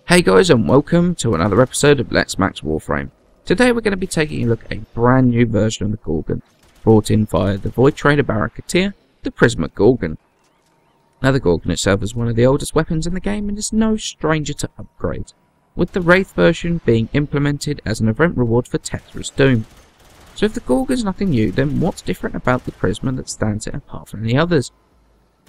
Hey guys, and welcome to another episode of Let's Max Warframe. Today we're going to be taking a look at a brand new version of the Gorgon, brought in via the Void Trader Barracuteer, the Prisma Gorgon. Now the Gorgon itself is one of the oldest weapons in the game and is no stranger to upgrade, with the Wraith version being implemented as an event reward for Tethra's Doom. So if the Gorgon's nothing new, then what's different about the Prisma that stands it apart from the others?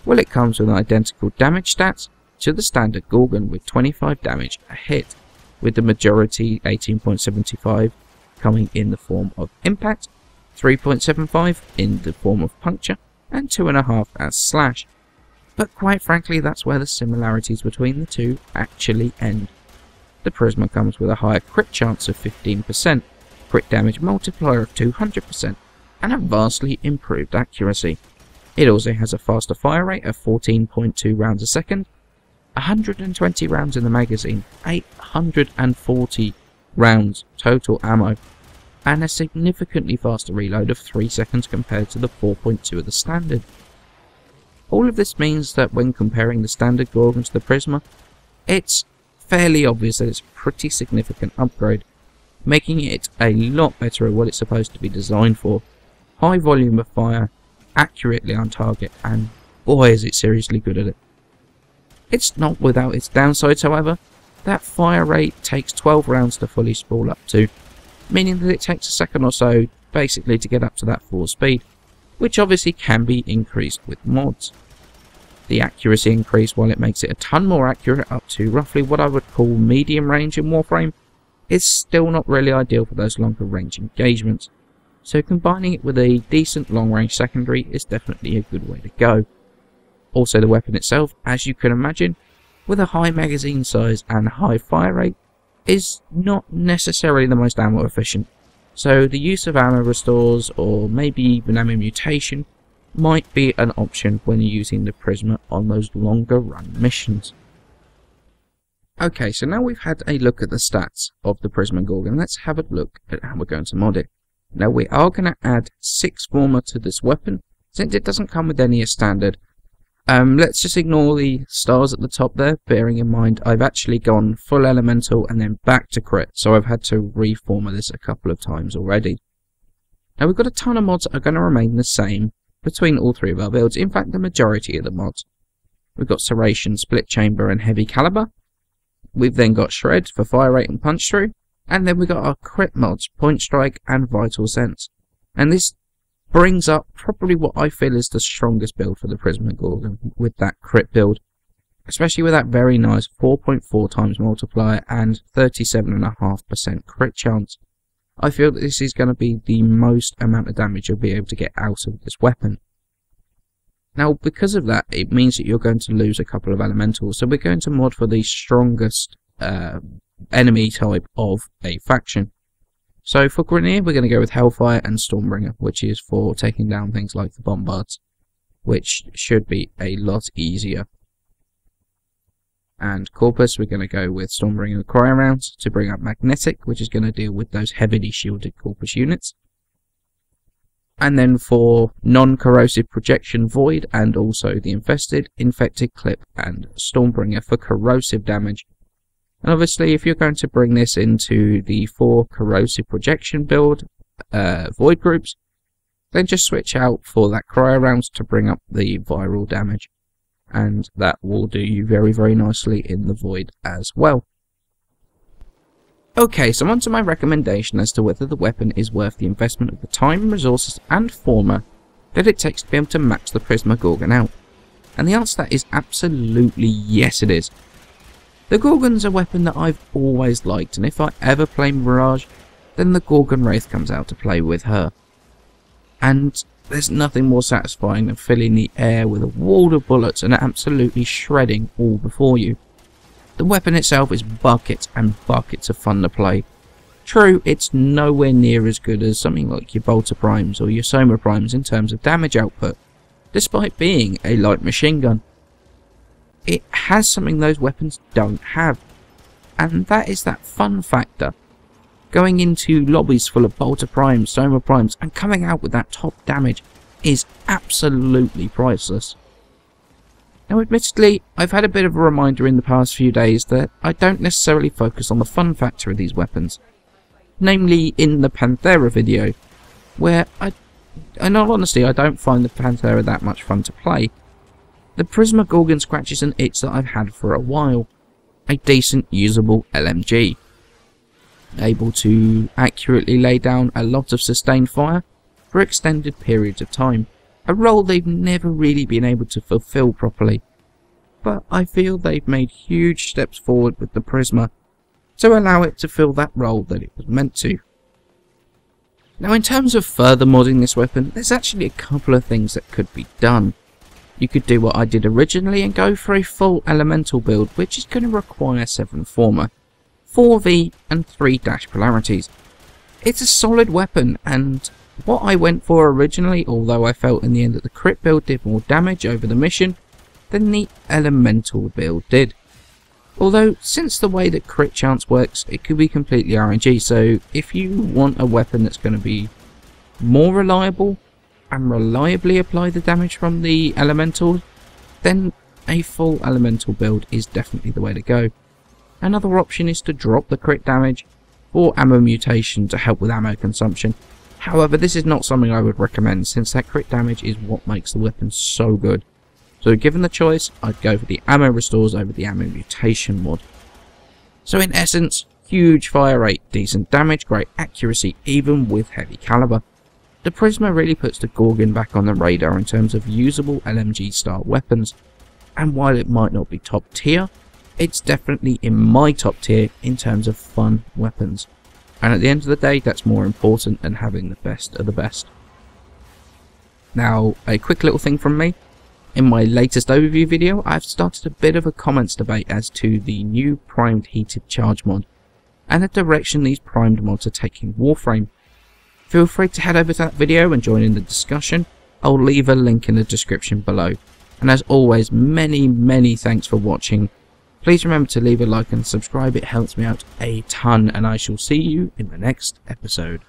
Well, it comes with identical damage stats to the standard Gorgon with 25 damage a hit, with the majority 18.75 coming in the form of impact, 3.75 in the form of puncture, and 2.5 as slash. But quite frankly, that's where the similarities between the two actually end. The Prisma comes with a higher crit chance of 15%, crit damage multiplier of 200%, and a vastly improved accuracy. It also has a faster fire rate of 14.2 rounds a second, 120 rounds in the magazine, 840 rounds total ammo, and a significantly faster reload of 3 seconds compared to the 4.2 of the standard. All of this means that when comparing the standard Gorgon to the Prisma, it's fairly obvious that it's a pretty significant upgrade, making it a lot better at what it's supposed to be designed for. High volume of fire, accurately on target, and boy is it seriously good at it. It's not without its downsides, however. That fire rate takes 12 rounds to fully spool up to, meaning that it takes a second or so basically to get up to that full speed, which obviously can be increased with mods. The accuracy increase, while it makes it a ton more accurate up to roughly what I would call medium range in Warframe, is still not really ideal for those longer range engagements, so combining it with a decent long range secondary is definitely a good way to go. Also, the weapon itself, as you can imagine, with a high magazine size and high fire rate, is not necessarily the most ammo efficient, so the use of ammo restores or maybe even ammo mutation might be an option when using the Prisma on those longer run missions. Okay, so now we've had a look at the stats of the Prisma Gorgon, let's have a look at how we're going to mod it. Now we are going to add 6 Former to this weapon, since it doesn't come with any as standard. Let's just ignore the stars at the top there, bearing in mind I've actually gone full elemental and then back to crit, so I've had to reformer this a couple of times already. Now we've got a ton of mods that are going to remain the same between all 3 of our builds, in fact the majority of the mods. We've got Serration, Split Chamber and Heavy Caliber. We've then got Shred for fire rate and punch through, and then we've got our crit mods, Point Strike and Vital Sense. And this brings up probably what I feel is the strongest build for the Prisma Gorgon with that crit build, especially with that very nice 4.4 times multiplier and 37.5% crit chance. I feel that this is going to be the most amount of damage you'll be able to get out of this weapon. Now because of that, it means that you're going to lose a couple of elementals, so we're going to mod for the strongest enemy type of a faction. So for Grineer, we're going to go with Hellfire and Stormbringer, which is for taking down things like the Bombards, which should be a lot easier. And Corpus, we're going to go with Stormbringer and Cryo Rounds to bring up Magnetic, which is going to deal with those heavily shielded Corpus units. And then for non-corrosive projection, Void, and also the Infested, Infected Clip and Stormbringer for corrosive damage. And obviously, if you're going to bring this into the 4 corrosive projection build, Void groups, then just switch out for that cryo rounds to bring up the viral damage. And that will do you very, very nicely in the Void as well. Okay, so on to my recommendation as to whether the weapon is worth the investment of the time, resources and Former that it takes to be able to max the Prisma Gorgon out. And the answer to that is absolutely yes it is. The Gorgon's a weapon that I've always liked, and if I ever play Mirage, then the Gorgon Wraith comes out to play with her. And there's nothing more satisfying than filling the air with a wall of bullets and absolutely shredding all before you. The weapon itself is buckets and buckets of fun to play. True, it's nowhere near as good as something like your Bolter Primes or your Soma Primes in terms of damage output, despite being a light machine gun. It has something those weapons don't have, and that is that fun factor. Going into lobbies full of Bolter Primes, Soma Primes, and coming out with that top damage is absolutely priceless. Now admittedly, I've had a bit of a reminder in the past few days that I don't necessarily focus on the fun factor of these weapons. Namely in the Panthera video, where in all honesty I don't find the Panthera that much fun to play. The Prisma Gorgon scratches an itch that I've had for a while. A decent usable LMG. Able to accurately lay down a lot of sustained fire for extended periods of time. A role they've never really been able to fulfill properly. But I feel they've made huge steps forward with the Prisma to allow it to fill that role that it was meant to. Now in terms of further modding this weapon, there's actually a couple of things that could be done. You could do what I did originally and go for a full elemental build, which is going to require 7 Former, 4V and 3 dash polarities. It's a solid weapon, and what I went for originally, although I felt in the end that the crit build did more damage over the mission than the elemental build did. Although, since the way that crit chance works, it could be completely RNG, so if you want a weapon that's going to be more reliable and reliably apply the damage from the elemental, then a full elemental build is definitely the way to go. Another option is to drop the crit damage for ammo mutation to help with ammo consumption. However, this is not something I would recommend, since that crit damage is what makes the weapon so good. So given the choice, I'd go for the ammo restores over the ammo mutation mod. So in essence, huge fire rate, decent damage, great accuracy even with heavy caliber. The Prisma really puts the Gorgon back on the radar in terms of usable LMG style weapons, and while it might not be top tier, it's definitely in my top tier in terms of fun weapons. And at the end of the day, that's more important than having the best of the best. Now, a quick little thing from me. In my latest overview video, I've started a bit of a comments debate as to the new primed heated charge mod, and the direction these primed mods are taking Warframe. Feel free to head over to that video and join in the discussion. I'll leave a link in the description below. And as always, many thanks for watching. Please remember to leave a like and subscribe, it helps me out a ton, and I shall see you in the next episode.